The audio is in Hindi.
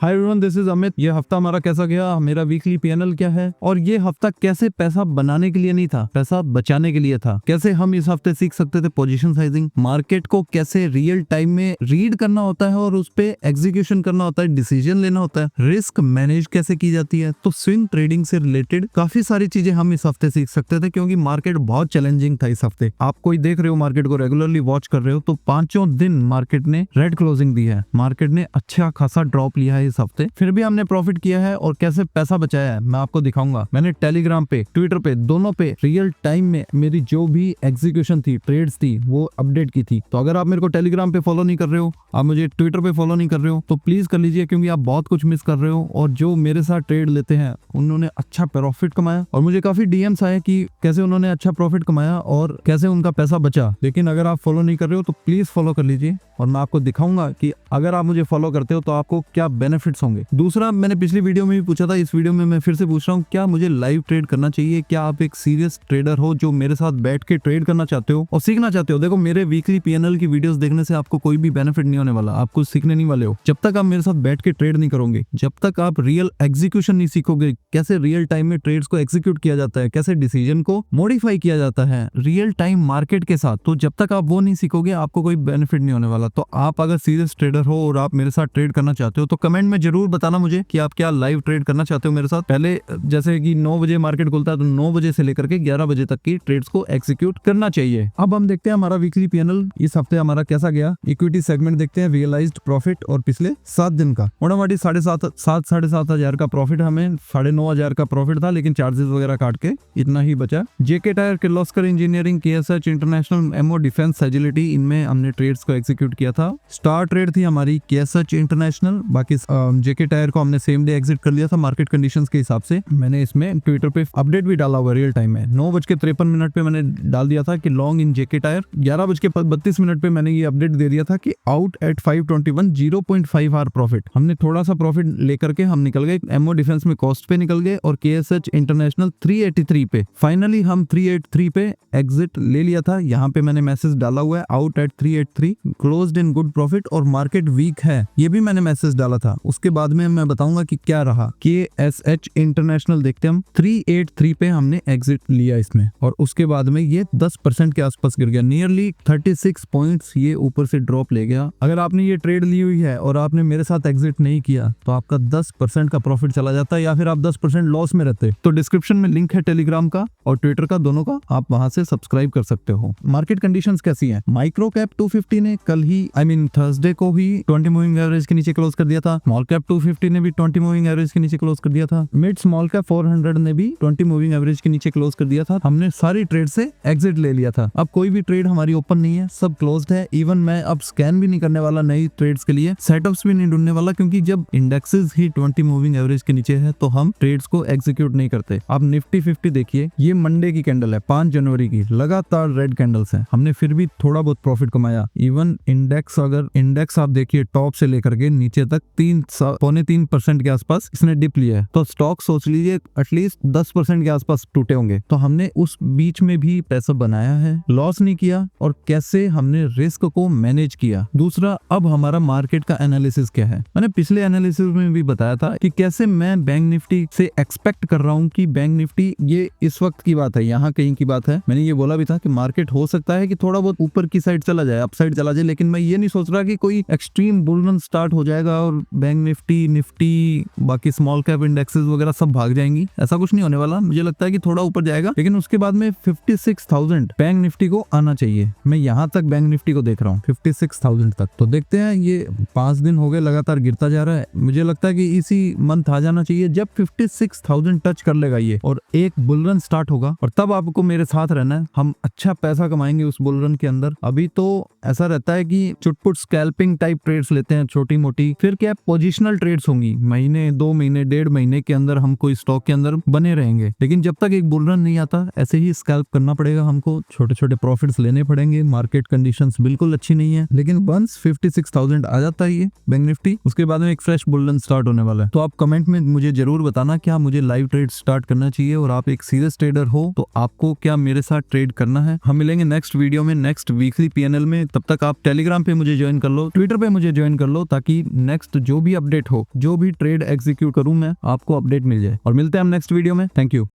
Hi everyone, this is Amit. ये हफ्ता हमारा कैसा गया, मेरा वीकली पीएनएल क्या है और ये हफ्ता कैसे पैसा बनाने के लिए नहीं था, पैसा बचाने के लिए था। कैसे हम इस हफ्ते सीख सकते थे पोजीशन साइजिंग, मार्केट को कैसे रियल टाइम में रीड करना होता है और उस पे एग्जीक्यूशन करना होता है, डिसीजन लेना होता है, रिस्क मैनेज कैसे की जाती है। तो स्विंग ट्रेडिंग से रिलेटेड काफी सारी चीजें हम इस हफ्ते सीख सकते थे क्योंकि मार्केट बहुत चैलेंजिंग था इस हफ्ते। आप कोई देख रहे हो मार्केट को, रेगुलरली वॉच कर रहे हो, तो 5 दिन मार्केट ने रेड क्लोजिंग दी है। मार्केट ने अच्छा खासा ड्रॉप लिया है इस हफ्ते, फिर भी हमने प्रॉफिट किया है और कैसे पैसा बचाया है मैं आपको दिखाऊंगा। मैंने टेलीग्राम पे, ट्विटर पे, दोनों पे रियल टाइम में मेरी जो भी एग्जीक्यूशन थी, ट्रेड्स थी, वो अपडेट की थी। तो अगर आप मेरे को टेलीग्राम पे फॉलो नहीं कर रहे हो, आप मुझे ट्विटर पे फॉलो नहीं कर रहे हो, तो प्लीज कर लीजिए क्योंकि आप बहुत कुछ मिस कर रहे हो। और जो मेरे साथ ट्रेड लेते हैं उन्होंने अच्छा प्रॉफिट कमाया और मुझे काफी डीएम्स आए कि कैसे उन्होंने अच्छा प्रॉफिट कमाया और कैसे उनका पैसा बचा। लेकिन अगर आप फॉलो नहीं कर रहे हो तो प्लीज फॉलो कर लीजिए और मैं आपको दिखाऊंगा कि अगर आप मुझे फॉलो करते हो तो आपको क्या बेनिफिट्स होंगे। दूसरा, मैंने पिछली वीडियो में भी पूछा था, इस वीडियो में मैं फिर से पूछ रहा हूँ, क्या मुझे लाइव ट्रेड करना चाहिए? क्या आप एक सीरियस ट्रेडर हो जो मेरे साथ बैठ के ट्रेड करना चाहते हो और सीखना चाहते हो? देखो, मेरे वीकली पीएनएल की वीडियोस देखने से आपको कोई भी बेनिफिट नहीं होने वाला, आप कुछ सीखने नहीं वाले हो जब तक आप मेरे साथ बैठ के ट्रेड नहीं करोगे, जब तक आप रियल एग्जीक्यूशन नहीं सीखोगे, कैसे रियल टाइम में ट्रेड्स को एग्जीक्यूट किया जाता है, कैसे डिसीजन को मॉडिफाई किया जाता है रियल टाइम मार्केट के साथ। तो जब तक आप वो नहीं सीखोगे आपको कोई बेनिफिट नहीं होने वाला। तो आप अगर सीरियस ट्रेडर हो और आप मेरे साथ ट्रेड करना चाहते हो तो कमेंट में जरूर बताना मुझे कि आप क्या लाइव ट्रेड करना चाहते हो मेरे साथ। पहले जैसे कि 9 बजे मार्केट खुलता है तो 9 बजे से लेकर के 11 बजे तक की ट्रेड्स को एग्जीक्यूट करना चाहिए। अब हम देखते हैं हमारा वीकली पीएनएल इस हफ्ते हमारा कैसा गया। इक्विटी सेगमेंट देखते हैं, रियलाइज्ड प्रॉफिट और पिछले 7 दिन का। मोटामोटी 7,500 हजार का प्रॉफिट, हमें 9,500 का प्रॉफिट था, लेकिन चार्जेस वगैरह काट के इतना ही बचा। JK tyre, Kirloskar engineering, KSH international, MO defence, agility, इनमें हमने ट्रेड्स को एग्जीक्यूट किया था। स्टार ट्रेड थी हमारी केएसएच इंटरनेशनल, बाकी जेके टायर को हमने सेम डे एग्जिट कर लिया था मार्केट कंडीशंस के हिसाब से। मैंने इसमें ट्विटर पे अपडेट भी डाला हुआ रियल टाइम में, 9:53 पे मैंने डाल दिया था कि लॉन्ग इन जेके टायर। 11:32 पे मैंने ये अपडेट दे दिया था कि आउट एट 521, 0.5 आवर प्रॉफिट। हमने थोड़ा सा प्रॉफिट लेकर के हम निकल गए, एमओ डिफेंस में कॉस्ट पे निकल गए और केएसएच इंटरनेशनल 383 पे। फाइनली हम 383 पे एग्जिट ले लिया था। यहाँ पे मैंने मैसेज डाला हुआ है, out at 383, closed in good profit और मार्केट वीक है, ये भी मैंने मैसेज डाला था। उसके बाद में मैं बताऊंगा कि क्या रहा। केएसएच इंटरनेशनल देखते हम, 383 पे हमने एग्जिट लिया इसमें और उसके बाद में ये 10% के आसपास गिर गया, नियरली 36 पॉइंट्स ये ऊपर से ड्रॉप ले गया। अगर आपने ये ट्रेड ली हुई है और आपने मेरे साथ एग्जिट नहीं किया तो आपका 10% का प्रॉफिट चला जाता है या फिर आप 10% लॉस में रहते। तो डिस्क्रिप्शन में लिंक है टेलीग्राम का और ट्विटर का, दोनों का, आप वहां से सब्सक्राइब कर सकते हो। मार्केट कंडीशंस कैसी हैं? माइक्रो कैप 250 ने कल ही थर्सडे को ही 20 मूविंग एवरेज के नीचे क्लोज कर दिया था। स्मॉल कैप 250 ने भी 20 मूविंग एवरेज के नीचे क्लोज कर दिया था। मिड स्मॉल कैप 400 ने भी 20 मूविंग एवरेज के नीचे क्लोज कर दिया था। हमने सारी ट्रेड से एग्जिट ले लिया था। अब कोई भी ट्रेड हमारी ओपन नहीं है, सब क्लोज्ड है। इवन मैं अब स्कैन भी नहीं करने वाला नई ट्रेड्स के लिए, सेटअप्स भी नहीं ढूंढने वाला, क्योंकि जब इंडेक्सेस ही 20 मूविंग एवरेज के नीचे है तो हम ट्रेड्स को एग्जीक्यूट नहीं करते। अब निफ्टी 50 देखिए, ये मंडे की कैंडल है, 5 जनवरी की, लगातार रेड कैंडल्स है, हमने फिर भी थोड़ा बहुत प्रॉफिट कमाया। इवन इंडेक्स, अगर इंडेक्स आप देखिए टॉप से लेकर के नीचे तक 3.3% के आसपास इसने डिप लिया है। तो स्टॉक सोच लीजिए एटलीस्ट 10% के आसपास टूटे होंगे। तो हमने उस बीच में भी पैसा बनाया है, लॉस नहीं किया, और कैसे हमने रिस्क को मैनेज किया। दूसरा, अब हमारा मार्केट का एनालिसिस क्या है। मैंने पिछले एनालिसिस में भी बताया था कि कैसे मैं बैंक निफ्टी से एक्सपेक्ट कर रहा हूँ कि बैंक निफ्टी, ये इस वक्त की बात है, यहाँ कहीं की बात है। मैंने ये बोला भी था कि मार्केट हो सकता है कि थोड़ा बहुत ऊपर की साइड चला जाए, अप साइड चला जाए, लेकिन मैं ये नहीं सोच रहा कि कोई एक्सट्रीम बुल रन स्टार्ट हो जाएगा और बैंक निफ्टी, बाकी स्मॉल कैप इंडेक्सेस वगैरह सब भाग जाएंगी। ऐसा कुछ नहीं होने वाला। मुझे लगता है कि थोड़ा ऊपर जाएगा, लेकिन उसके बाद में 56,000 बैंक निफ्टी को आना चाहिए। मैं यहाँ तक बैंक निफ्टी को देख रहा हूँ, 56,000 तक। तो देखते हैं, ये 5 दिन हो गए लगातार गिरता जा रहा है। मुझे लगता है कि इसी मंथ आ जाना चाहिए जब 56,000 टच कर लेगा ये, और एक बुल रन स्टार्ट होगा, और तब आपको मेरे साथ रहना है। हम अच्छा पैसा कमाएंगे उस बुल रन के अंदर। अभी तो ऐसा रहता है कि चुटपुट स्कैल्पिंग टाइप ट्रेड्स लेते हैं, छोटी मोटी, फिर क्या पोजिशनल ट्रेड्स होंगी, महीने, 2 महीने, 1.5 महीने के अंदर हम कोई स्टॉक के अंदर बने रहेंगे। लेकिन जब तक एक बुल रन नहीं आता, ऐसे ही स्कैल्प करना पड़ेगा हमको, छोटे छोटे प्रॉफिट्स लेने पड़ेंगे। मार्केट कंडीशंस बिल्कुल अच्छी नहीं है, लेकिन वंस 56,000 आ जाता है ये बैंक निफ्टी, उसके बाद में एक फ्रेश बुल रन स्टार्ट होने वाला है। तो आप कमेंट में मुझे जरूर बताना क्या मुझे लाइव ट्रेड स्टार्ट करना चाहिए, और आप एक सीरियस ट्रेडर हो तो आपको क्या मेरे साथ ट्रेड करना है। हम मिलेंगे नेक्स्ट वीडियो में, नेक्स्ट वीकली पीएनएल में। तब तक आप टेलीग्राम पे मुझे ज्वाइन कर लो, ट्विटर पे मुझे ज्वाइन कर लो, ताकि नेक्स्ट जो भी भी अपडेट हो, जो भी ट्रेड एग्जीक्यूट करूं मैं, आपको अपडेट मिल जाए। और मिलते हैं हम नेक्स्ट वीडियो में। Thank you.